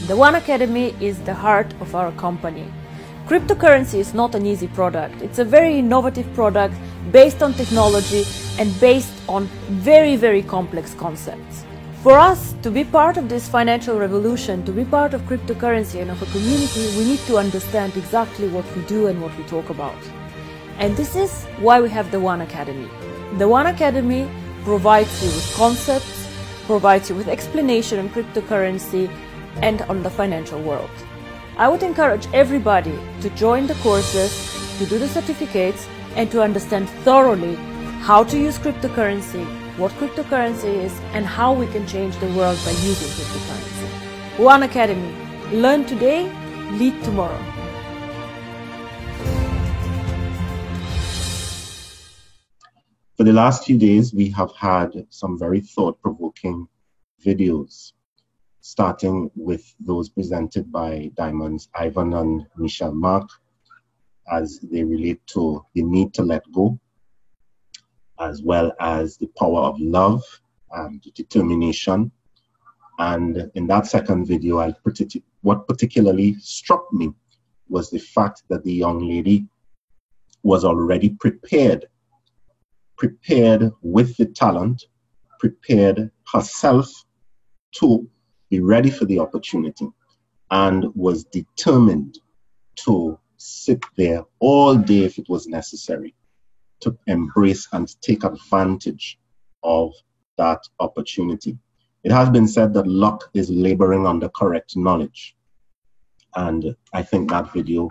The One Academy is the heart of our company. Cryptocurrency is not an easy product. It's a very innovative product based on technology and based on very, very complex concepts. For us to be part of this financial revolution, to be part of cryptocurrency and of a community, we need to understand exactly what we do and what we talk about. And this is why we have the One Academy. The One Academy provides you with concepts, provides you with explanation on cryptocurrency and on the financial world. I would encourage everybody to join the courses, to do the certificates, and to understand thoroughly how to use cryptocurrency, what cryptocurrency is, and how we can change the world by using cryptocurrency. One Academy. Learn today, lead tomorrow. For the last few days, we have had some very thought-provoking videos, starting with those presented by Diamond's Alvin and Michel Mark, as they relate to the need to let go, as well as the power of love and determination. And in that second video, what particularly struck me was the fact that the young lady was already prepared with the talent, prepared herself to be ready for the opportunity, and was determined to sit there all day if it was necessary, to embrace and take advantage of that opportunity. It has been said that luck is laboring under correct knowledge. And I think that video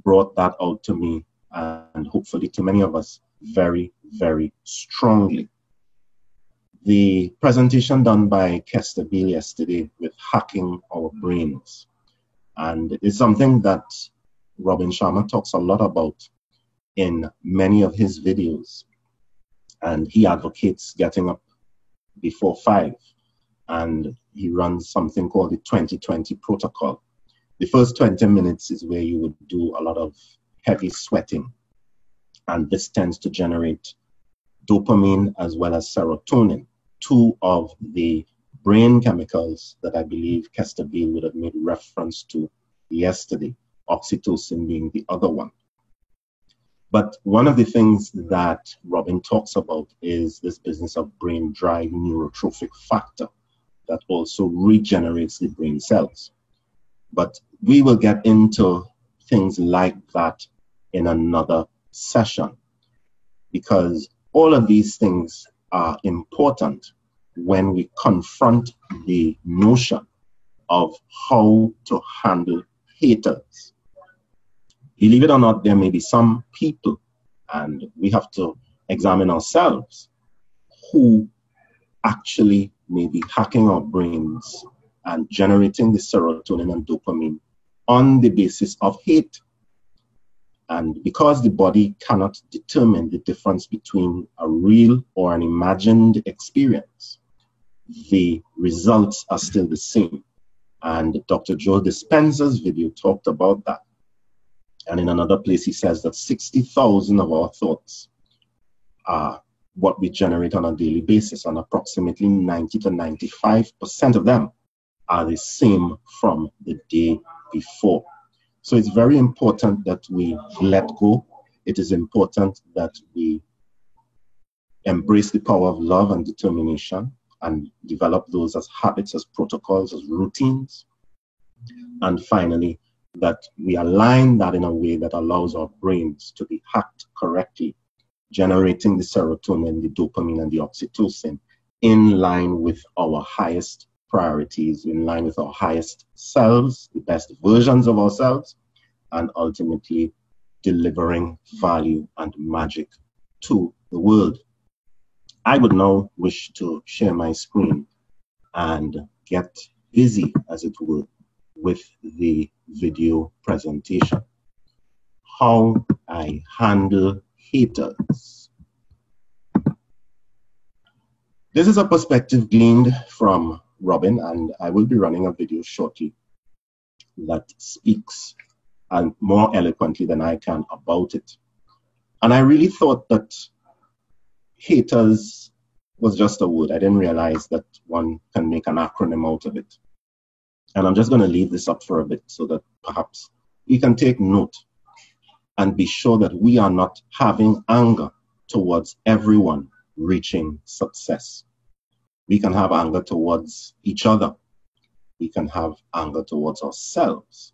brought that out to me, and hopefully to many of us, very, very strongly. The presentation done by Kester Beale yesterday with hacking our brains, and it's something that Robin Sharma talks a lot about in many of his videos, and he advocates getting up before 5, and he runs something called the 2020 protocol. The first 20 minutes is where you would do a lot of heavy sweating, and this tends to generate dopamine as well as serotonin, two of the brain chemicals that I believe Kester Beale would have made reference to yesterday, oxytocin being the other one. But one of the things that Robin talks about is this business of brain drive neurotrophic factor that also regenerates the brain cells. But we will get into things like that in another session, because all of these things are important when we confront the notion of how to handle haters. Believe it or not, there may be some people, and we have to examine ourselves, who actually may be hacking our brains and generating the serotonin and dopamine on the basis of hate. And because the body cannot determine the difference between a real or an imagined experience, the results are still the same. And Dr. Joe Dispenza's video talked about that. And in another place, he says that 60,000 of our thoughts are what we generate on a daily basis, and approximately 90 to 95% of them are the same from the day before. So it's very important that we let go. It is important that we embrace the power of love and determination and develop those as habits, as protocols, as routines. And finally, that we align that in a way that allows our brains to be hacked correctly, generating the serotonin, the dopamine, and the oxytocin in line with our highest priorities, in line with our highest selves, the best versions of ourselves, and ultimately delivering value and magic to the world. I would now wish to share my screen and get busy, as it were, with the video presentation. How I handle haters. This is a perspective gleaned from Robin, and I will be running a video shortly that speaks more eloquently than I can about it. And I really thought that haters was just a word. I didn't realize that one can make an acronym out of it. And I'm just going to leave this up for a bit so that perhaps we can take note and be sure that we are not having anger towards everyone reaching success. We can have anger towards each other. We can have anger towards ourselves,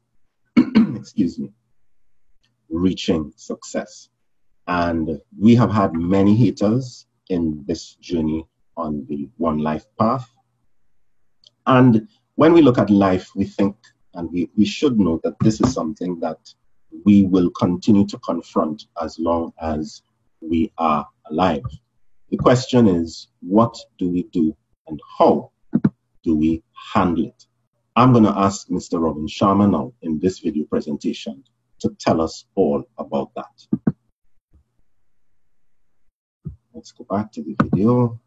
excuse me, reaching success. And we have had many haters in this journey on the One Life path. And when we look at life, we think, and we should know that this is something that we will continue to confront as long as we are alive. The question is, what do we do and how do we handle it? I'm going to ask Mr. Robin Sharma now in this video presentation to tell us all about that. Let's go back to the video.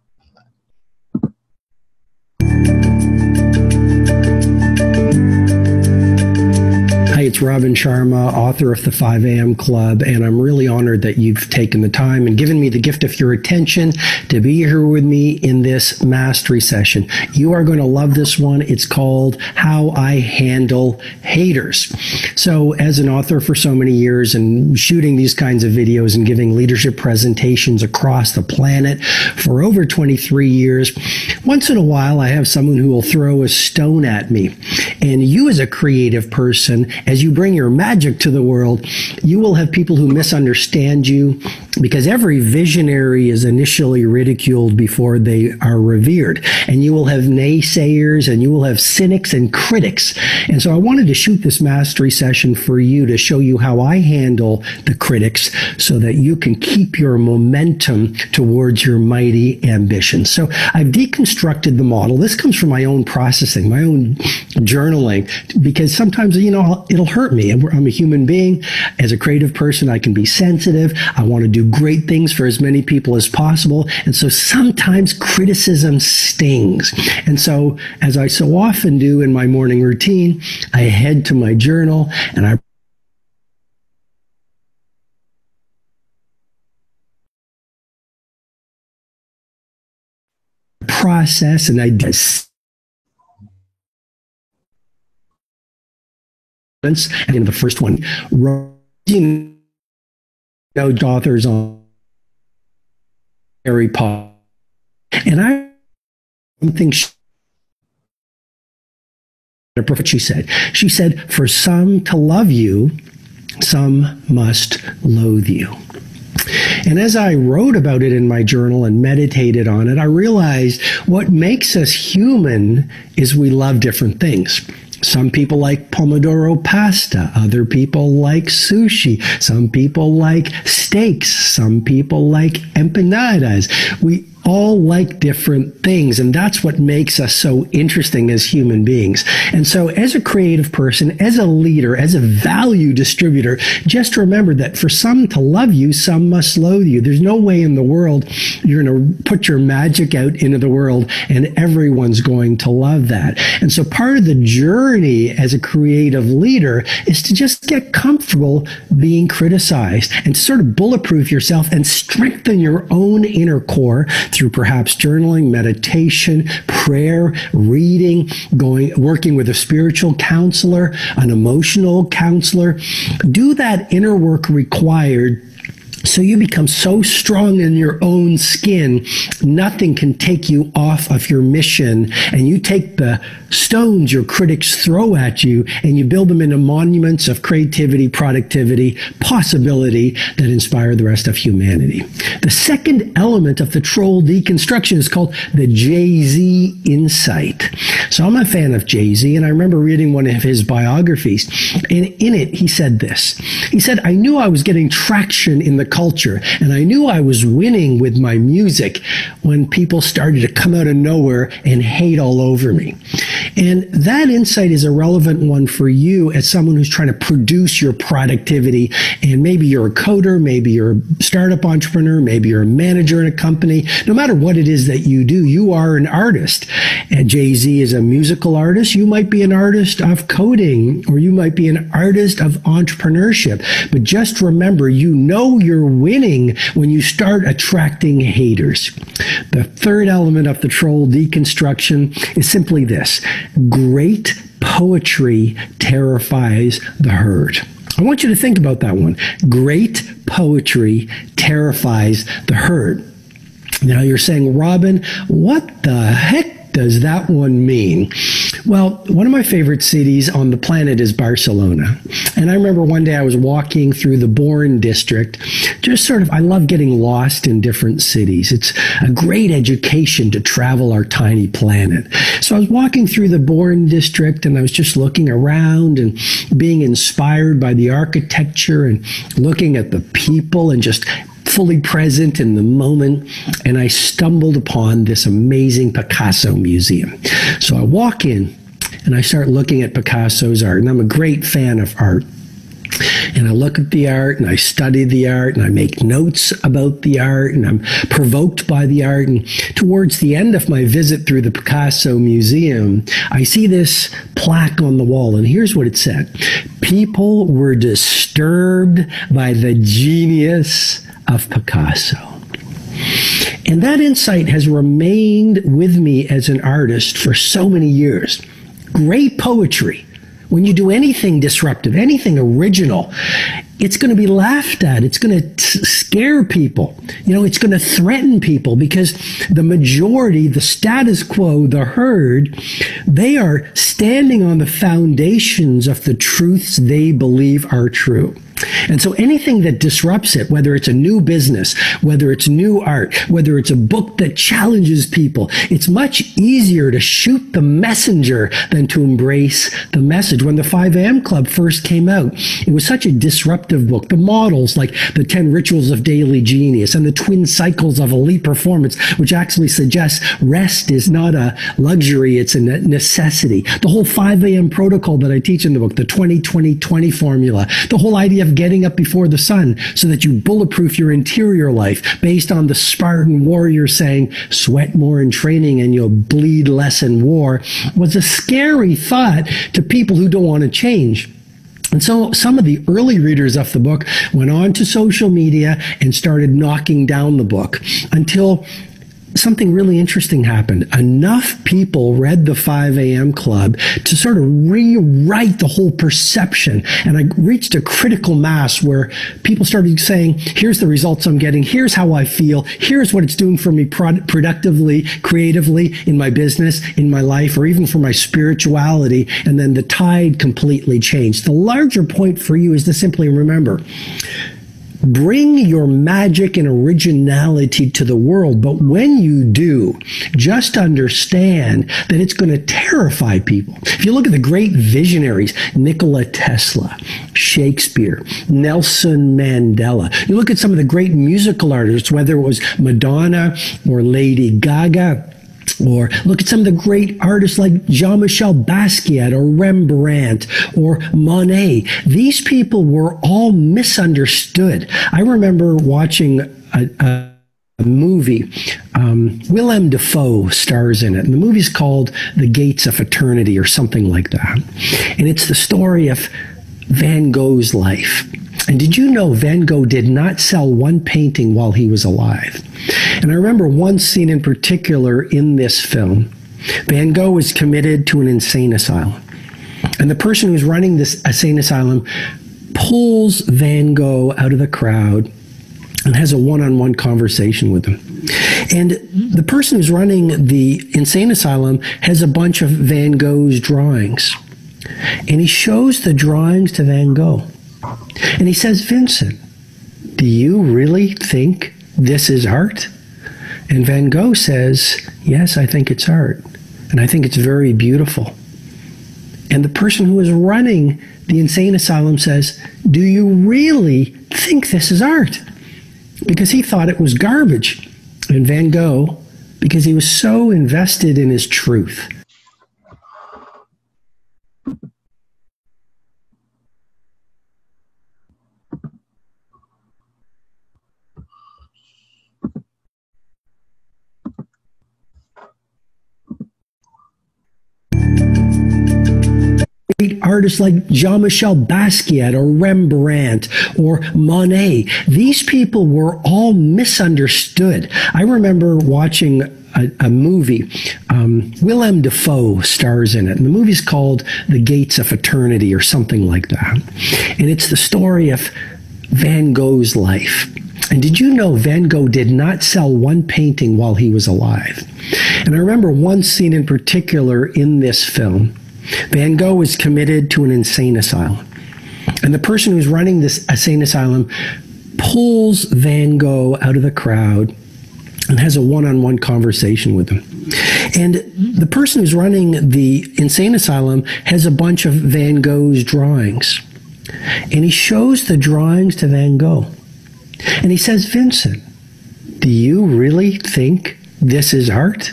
Hi, it's Robin Sharma, author of the 5 a.m. Club, and I'm really honored that you've taken the time and given me the gift of your attention to be here with me in this mastery session. You are going to love this one. It's called How I Handle Haters. So as an author for so many years and shooting these kinds of videos and giving leadership presentations across the planet for over 23 years, once in a while I have someone who will throw a stone at me. And you as a creative person, as you bring your magic to the world, you will have people who misunderstand you, because every visionary is initially ridiculed before they are revered. And you will have naysayers, and you will have cynics and critics. And so I wanted to shoot this mastery session for you to show you how I handle the critics so that you can keep your momentum towards your mighty ambitions. So I've deconstructed the model. This comes from my own processing, my own journaling, because sometimes, you know, it'll hurt me. I'm a human being. As a creative person, I can be sensitive. I want to do great things for as many people as possible. And so sometimes criticism stings. And so, as I so often do in my morning routine, I head to my journal and I process and I just and the first one, you know, authors on Harry Potter, and I think she said, for some to love you, some must loathe you. And as I wrote about it in my journal and meditated on it, I realized what makes us human is we love different things. Some people like pomodoro pasta. Other people like sushi. Some people like steaks. Some people like empanadas. We all like different things, and that's what makes us so interesting as human beings. And so as a creative person, as a leader, as a value distributor, just remember that for some to love you, some must loathe you. There's no way in the world you're going to put your magic out into the world and everyone's going to love that. And so part of the journey as a creative leader is to just get comfortable being criticized and to sort of bulletproof yourself and strengthen your own inner core through perhaps journaling, meditation, prayer, reading, working with a spiritual counselor, an emotional counselor. Do that inner work required so you become so strong in your own skin, nothing can take you off of your mission, and you take the stones your critics throw at you and you build them into monuments of creativity, productivity, possibility that inspire the rest of humanity. The second element of the troll deconstruction is called the Jay-Z insight. So I'm a fan of Jay-Z, and I remember reading one of his biographies, and in it he said this. He said, I knew I was getting traction in the culture, and I knew I was winning with my music when people started to come out of nowhere and hate all over me. And that insight is a relevant one for you as someone who's trying to produce your productivity. And maybe you're a coder, maybe you're a startup entrepreneur, maybe you're a manager in a company. No matter what it is that you do, you are an artist. And Jay-Z is a musical artist. You might be an artist of coding, or you might be an artist of entrepreneurship. But just remember, you know you're winning when you start attracting haters. The third element of the troll deconstruction is simply this: great poetry terrifies the herd. I want you to think about that one. Great poetry terrifies the herd. Now you're saying, Robin, what the heck does that one mean? Well, one of my favorite cities on the planet is Barcelona. And I remember one day I was walking through the Born district, I love getting lost in different cities. It's a great education to travel our tiny planet. So I was walking through the Born district and I was just looking around and being inspired by the architecture and looking at the people and just fully present in the moment, and I stumbled upon this amazing Picasso museum. So I walk in and I start looking at Picasso's art, and I'm a great fan of art. And I look at the art and I study the art and I make notes about the art and I'm provoked by the art. And towards the end of my visit through the Picasso Museum, I see this plaque on the wall, and here's what it said. People were disturbed by the genius of Picasso. And that insight has remained with me as an artist for so many years. Great poetry, when you do anything disruptive, anything original, it's going to be laughed at. It's going to scare people. It's going to threaten people because the majority, the status quo, the herd, they are standing on the foundations of the truths they believe are true. And so anything that disrupts it, whether it's a new business, whether it's new art, whether it's a book that challenges people, it's much easier to shoot the messenger than to embrace the message. When the 5 a.m. Club first came out, it was such a disruptive book. The models like the 10 Rituals of Daily Genius and the Twin Cycles of Elite Performance, which actually suggests rest is not a luxury, it's a necessity. The whole 5 a.m. protocol that I teach in the book, the 20-20-20 formula, the whole idea of getting up before the sun so that you bulletproof your interior life based on the Spartan warrior saying, sweat more in training and you'll bleed less in war, was a scary thought to people who don't want to change. And so some of the early readers of the book went on to social media and started knocking down the book until something really interesting happened. Enough people read the 5 a.m. Club to sort of rewrite the whole perception. And I reached a critical mass where people started saying, here's the results I'm getting. Here's how I feel. Here's what it's doing for me productively, creatively, in my business, in my life, or even for my spirituality. And then the tide completely changed. The larger point for you is to simply remember, bring your magic and originality to the world. But when you do, just understand that it's going to terrify people. If you look at the great visionaries, Nikola Tesla, Shakespeare, Nelson Mandela, you look at some of the great musical artists, whether it was Madonna or Lady Gaga, or look at some of the great artists like JeanMichel Basquiat or Rembrandt or Monet. These people were all misunderstood. I remember watching a movie. Willem Dafoe stars in it. And the movie's called The Gates of Eternity or something like that. And it's the story of Van Gogh's life. And did you know Van Gogh did not sell one painting while he was alive? And I remember one scene in particular in this film. Van Gogh was committed to an insane asylum. And the person who's running this insane asylum pulls Van Gogh out of the crowd and has a one-on-one conversation with him. And the person who's running the insane asylum has a bunch of Van Gogh's drawings. And he shows the drawings to Van Gogh. And he says, Vincent, do you really think this is art? And Van Gogh says, yes, I think it's art. And I think it's very beautiful. And the person who is running the insane asylum says, do you really think this is art? Because he thought it was garbage. And Van Gogh, because he was so invested in his truth, great artists like JeanMichel Basquiat or Rembrandt or Monet. These people were all misunderstood. I remember watching a movie. Willem Dafoe stars in it, and the movie's called The Gates of Eternity or something like that. And it's the story of Van Gogh's life. And did you know Van Gogh did not sell one painting while he was alive? And I remember one scene in particular in this film. Van Gogh was committed to an insane asylum. And the person who's running this insane asylum pulls Van Gogh out of the crowd and has a one-on-one conversation with him. And the person who's running the insane asylum has a bunch of Van Gogh's drawings. And he shows the drawings to Van Gogh. And he says, "Vincent, do you really think this is art?"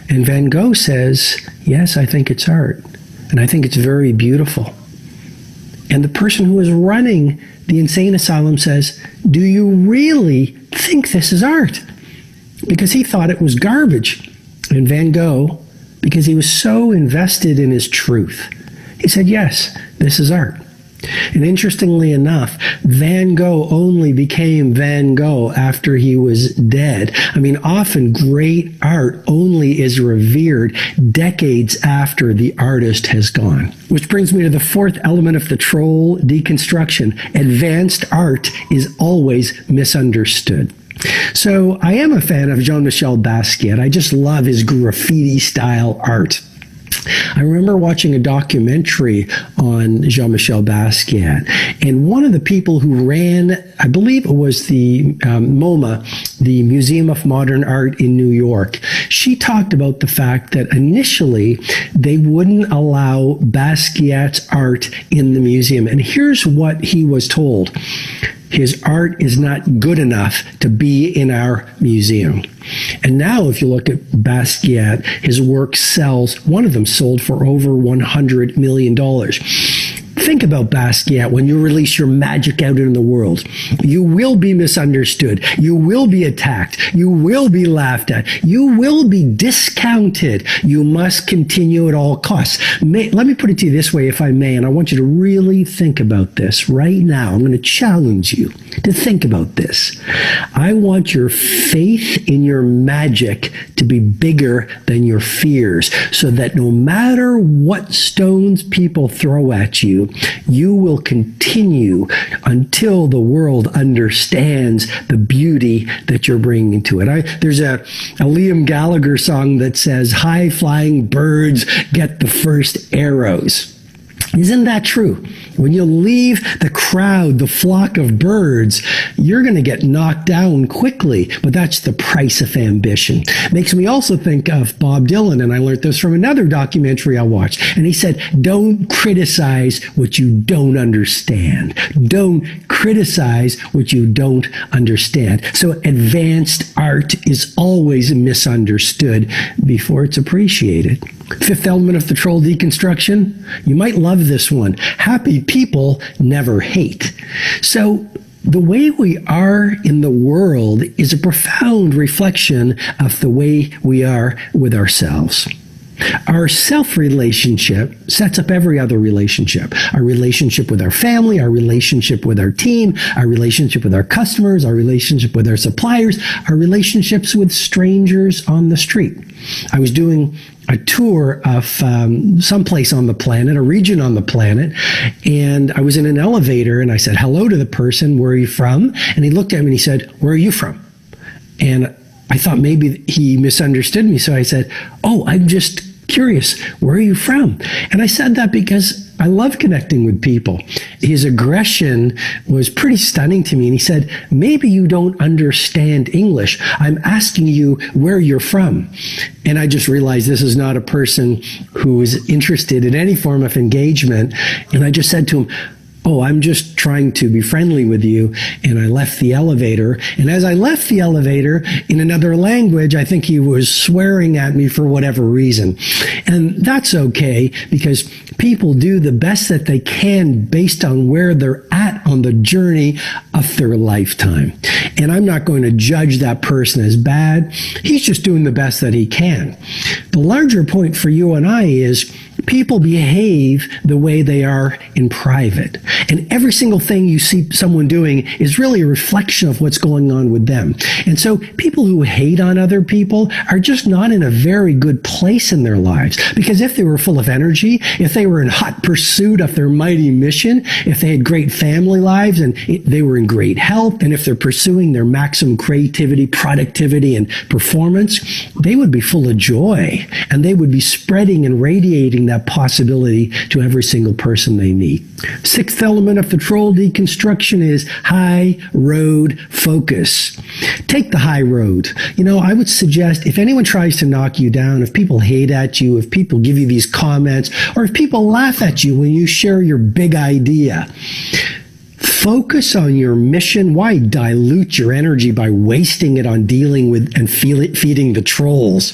And Van Gogh says, "Yes, I think it's art. And I think it's very beautiful." And the person who is running the insane asylum says, "Do you really think this is art?" Because he thought it was garbage. And Van Gogh, because he was so invested in his truth, he said, "Yes, this is art." And interestingly enough, Van Gogh only became Van Gogh after he was dead. I mean, often great art only is revered decades after the artist has gone. Which brings me to the fourth element of the troll deconstruction. Advanced art is always misunderstood. So I am a fan of JeanMichel Basquiat. I just love his graffiti-style art. I remember watching a documentary on JeanMichel Basquiat, and one of the people who ran, I believe it was the MoMA, the Museum of Modern Art in New York, she talked about the fact that initially they wouldn't allow Basquiat's art in the museum. And here's what he was told. His art is not good enough to be in our museum. And now if you look at Basquiat, his work sells, one of them sold for over $100 million. Think about Basquiat when you release your magic out in the world. You will be misunderstood. You will be attacked. You will be laughed at. You will be discounted. You must continue at all costs. Let me put it to you this way, if I may, and I want you to really think about this right now. I'm going to challenge you to think about this. I want your faith in your magic to be bigger than your fears, so that no matter what stones people throw at you, you will continue until the world understands the beauty that you're bringing to it. There's a Liam Gallagher song that says, "High flying birds get the first arrows." Isn't that true? When you leave the crowd, the flock of birds, you're going to get knocked down quickly, but that's the price of ambition. Makes me also think of Bob Dylan, and I learned this from another documentary I watched, and he said, "Don't criticize what you don't understand. Don't criticize what you don't understand." So advanced art is always misunderstood before it's appreciated. Fifth element of the troll deconstruction. You might love this one. Happy people never hate. So the way we are in the world is a profound reflection of the way we are with ourselves. Our self-relationship sets up every other relationship. Our relationship with our family, our relationship with our team, our relationship with our customers, our relationship with our suppliers, our relationships with strangers on the street. I was doing a tour of someplace on the planet, a region on the planet, and I was in an elevator, and I said hello to the person, "Where are you from?" And he looked at me and he said, "Where are you from?" And I thought maybe he misunderstood me, so I said, "Oh, I'm just curious, where are you from?" And I said that because I love connecting with people. His aggression was pretty stunning to me, and he said, "Maybe you don't understand English. I'm asking you where you're from." And I just realized this is not a person who is interested in any form of engagement. And I just said to him, "Oh, I'm just trying to be friendly with you." And I left the elevator. And as I left the elevator, in another language, I think he was swearing at me for whatever reason. And that's okay, because people do the best that they can based on where they're at on the journey of their lifetime. And I'm not going to judge that person as bad. He's just doing the best that he can. The larger point for you and I is, people behave the way they are in private. And every single thing you see someone doing is really a reflection of what's going on with them. And so people who hate on other people are just not in a very good place in their lives. Because if they were full of energy, if they were in hot pursuit of their mighty mission, if they had great family lives and they were in great health, and if they're pursuing their maximum creativity, productivity, and performance, they would be full of joy, and they would be spreading and radiating that possibility to every single person they meet. Sixth element of the troll deconstruction is high road focus. Take the high road. You know, I would suggest if anyone tries to knock you down, if people hate at you, if people give you these comments, or if people laugh at you when you share your big idea, focus on your mission. Why dilute your energy by wasting it on dealing with and feeding the trolls?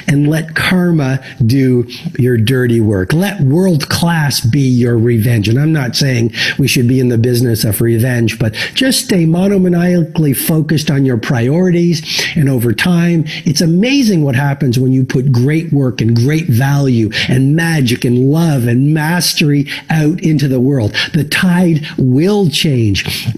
And let karma do your dirty work. Let world class be your revenge. And I'm not saying we should be in the business of revenge, but just stay monomaniacally focused on your priorities. And over time, it's amazing what happens when you put great work and great value and magic and love and mastery out into the world. The tide will change.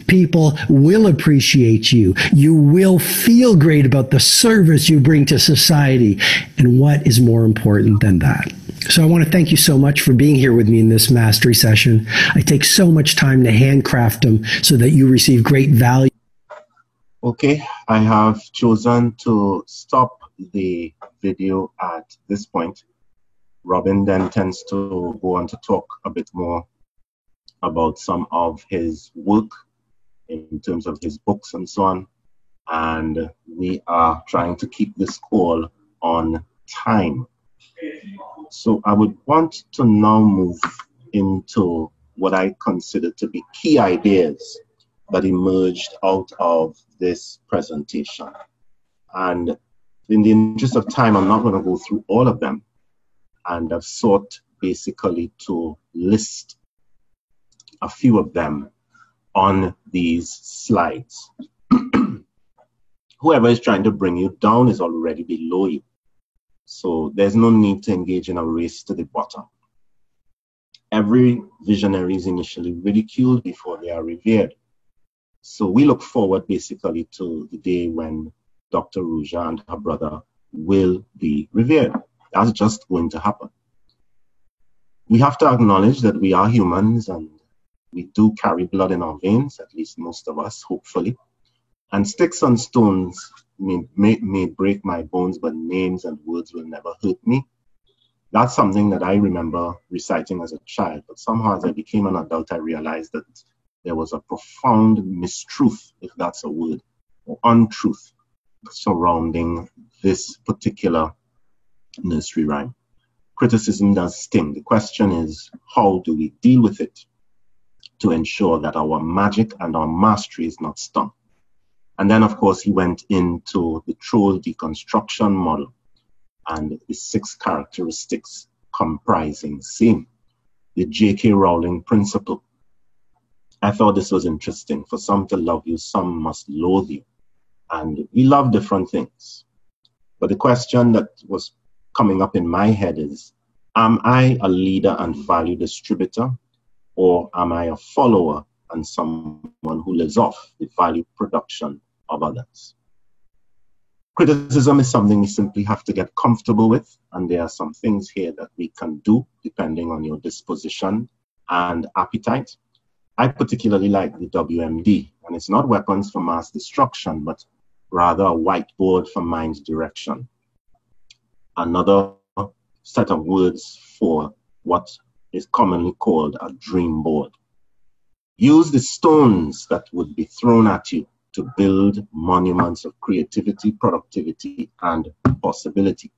People will appreciate you. You will feel great about the service you bring to society. And what is more important than that? So I want to thank you so much for being here with me in this mastery session. I take so much time to handcraft them so that you receive great value. Okay, I have chosen to stop the video at this point. Robin then tends to go on to talk a bit more about some of his work in terms of his books and so on. And we are trying to keep this call on time. So I would want to now move into what I consider to be key ideas that emerged out of this presentation. And in the interest of time, I'm not going to go through all of them. And I've sought basically to list a few of them on these slides. Whoever is trying to bring you down is already below you. So there's no need to engage in a race to the bottom. Every visionary is initially ridiculed before they are revered. So we look forward basically to the day when Dr. Ruja and her brother will be revered. That's just going to happen. We have to acknowledge that we are humans and we do carry blood in our veins, at least most of us, hopefully. And sticks and stones may break my bones, but names and words will never hurt me. That's something that I remember reciting as a child, but somehow as I became an adult, I realized that there was a profound mistruth, if that's a word, or untruth surrounding this particular nursery rhyme. Criticism does sting. The question is, how do we deal with it to ensure that our magic and our mastery is not stung? And then, of course, he went into the troll deconstruction model and the 6 characteristics comprising same, the J.K. Rowling principle. I thought this was interesting. For some to love you, some must loathe you. And we love different things. But the question that was coming up in my head is, am I a leader and value distributor, or am I a follower and someone who lives off the value production of others? Criticism is something you simply have to get comfortable with, and there are some things here that we can do depending on your disposition and appetite. I particularly like the WMD, and it's not weapons for mass destruction, but rather a whiteboard for mind direction. Another set of words for what is commonly called a dream board. Use the stones that would be thrown at you to build monuments of creativity, productivity, and possibility.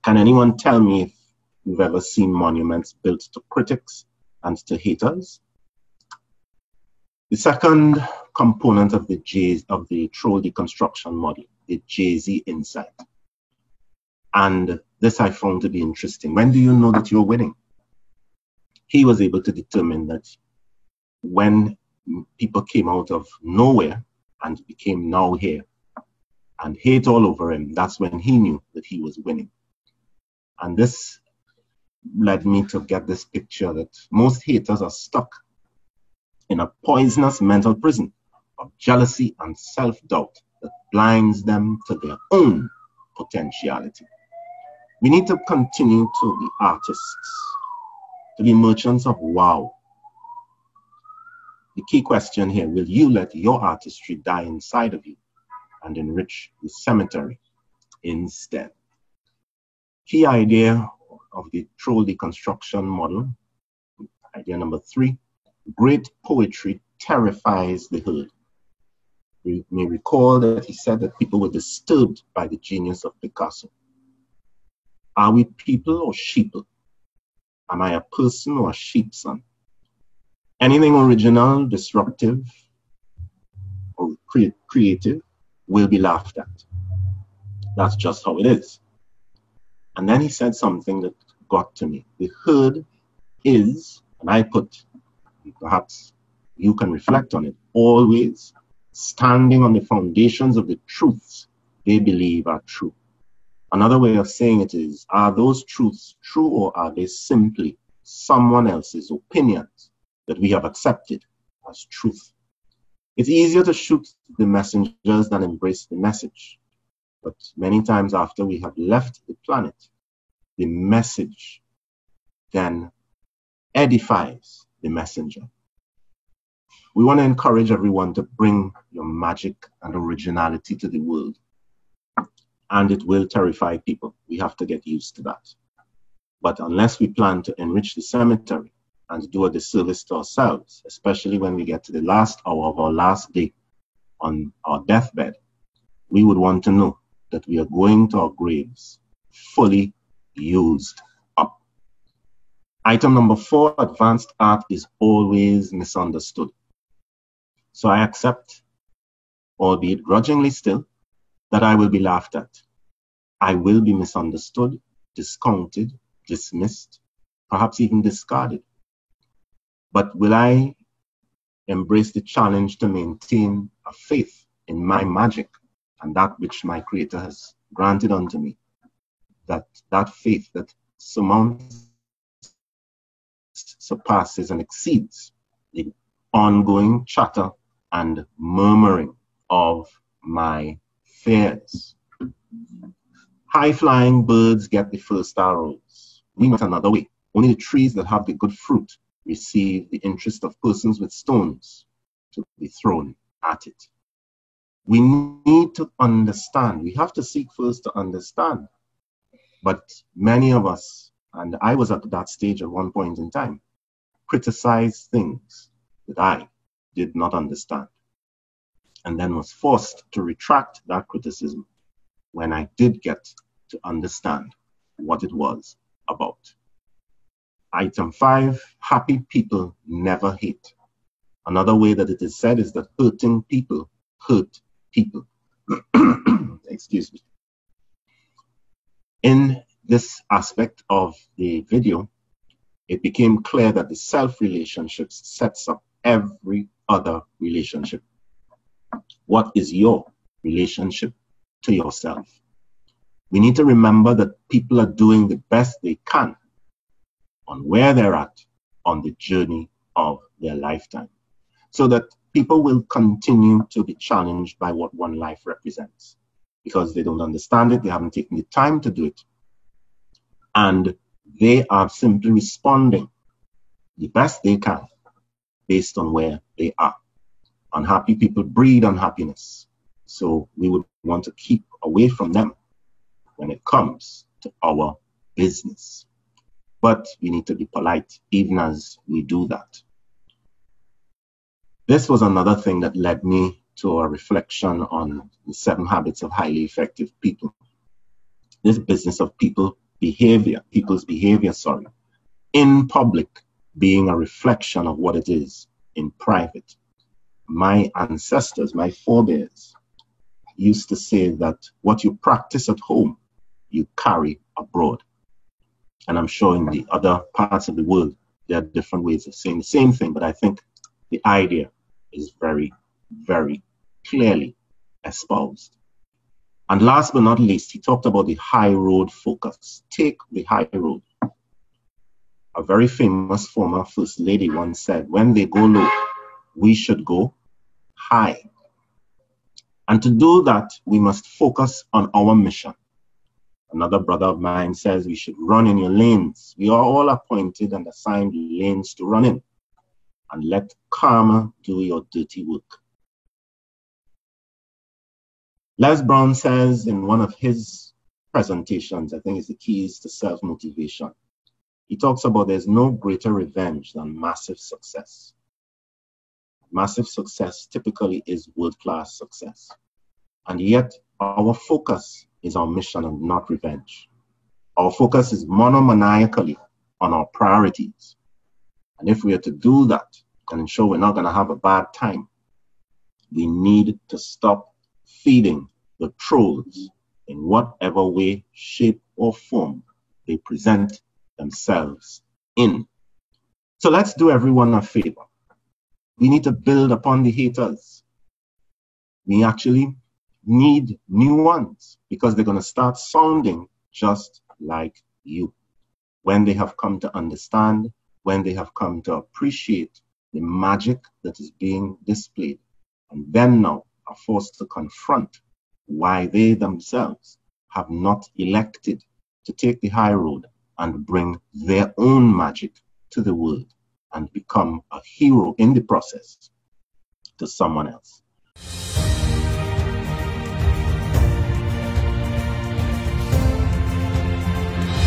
Can anyone tell me if you've ever seen monuments built to critics and to haters? The second component of the troll deconstruction model, the Jay-Z insight. And this I found to be interesting. When do you know that you're winning? He was able to determine that when people came out of nowhere and became now here and hate all over him, that's when he knew that he was winning. And this led me to get this picture that most haters are stuck in a poisonous mental prison of jealousy and self-doubt that blinds them to their own potentiality. We need to continue to be artists, to be merchants of wow. The key question here, will you let your artistry die inside of you and enrich the cemetery instead? Key idea of the troll deconstruction model, idea number 3, great poetry terrifies the herd. We may recall that he said that people were disturbed by the genius of Picasso. Are we people or sheeple? Am I a person or a sheepson? Anything original, disruptive, or creative will be laughed at. That's just how it is. And then he said something that got to me. The herd is, and I put, perhaps you can reflect on it, always standing on the foundations of the truths they believe are true. Another way of saying it is, are those truths true, or are they simply someone else's opinions that we have accepted as truth? It's easier to shoot the messengers than embrace the message. But many times after we have left the planet, the message then edifies the messenger. We want to encourage everyone to bring your magic and originality to the world. And it will terrify people. We have to get used to that. But unless we plan to enrich the cemetery and do a disservice to ourselves, especially when we get to the last hour of our last day on our deathbed, we would want to know that we are going to our graves fully used up. Item number 4, advanced art is always misunderstood. So I accept, albeit grudgingly still, that I will be laughed at. I will be misunderstood, discounted, dismissed, perhaps even discarded. But will I embrace the challenge to maintain a faith in my magic and that which my Creator has granted unto me? That faith that surmounts, surpasses, and exceeds the ongoing chatter and murmuring of my fears. High-flying birds get the first arrows. We went another way. Only the trees that have the good fruit receive the interest of persons with stones to be thrown at it. We need to understand. We have to seek first to understand. But many of us, and I was at that stage at one point in time, criticized things that I did not understand, and then was forced to retract that criticism when I did get to understand what it was about. Item 5, happy people never hate. Another way that it is said is that hurting people hurt people. Excuse me. In this aspect of the video, it became clear that the self relationships sets up every other relationship. What is your relationship to yourself? We need to remember that people are doing the best they can on where they're at on the journey of their lifetime, so that people will continue to be challenged by what one life represents, because they don't understand it, they haven't taken the time to do it, and they are simply responding the best they can based on where they are. Unhappy people breed unhappiness, so we would want to keep away from them when it comes to our business. But we need to be polite even as we do that. This was another thing that led me to a reflection on the 7 habits of highly effective people. This business of people's behavior, in public being a reflection of what it is in private. My ancestors, my forebears, used to say that what you practice at home, you carry abroad. And I'm sure in the other parts of the world, there are different ways of saying the same thing, but I think the idea is very, very clearly espoused. And last but not least, he talked about the high road focus. Take the high road. A very famous former First Lady once said, when they go low, we should go high. And to do that, we must focus on our mission. Another brother of mine says we should run in your lanes. We are all appointed and assigned lanes to run in. And let karma do your dirty work. Les Brown says in one of his presentations, I think it's the keys to self-motivation, he talks about there's no greater revenge than massive success. Massive success typically is world-class success. And yet our focus is our mission and not revenge. Our focus is monomaniacally on our priorities. And if we are to do that and ensure we're not going to have a bad time, we need to stop feeding the trolls in whatever way, shape, or form they present themselves in. So let's do everyone a favor. We need to build upon the haters. We actually need new ones because they're going to start sounding just like you. When they have come to understand, when they have come to appreciate the magic that is being displayed, and then now are forced to confront why they themselves have not elected to take the high road and bring their own magic to the world and become a hero in the process to someone else.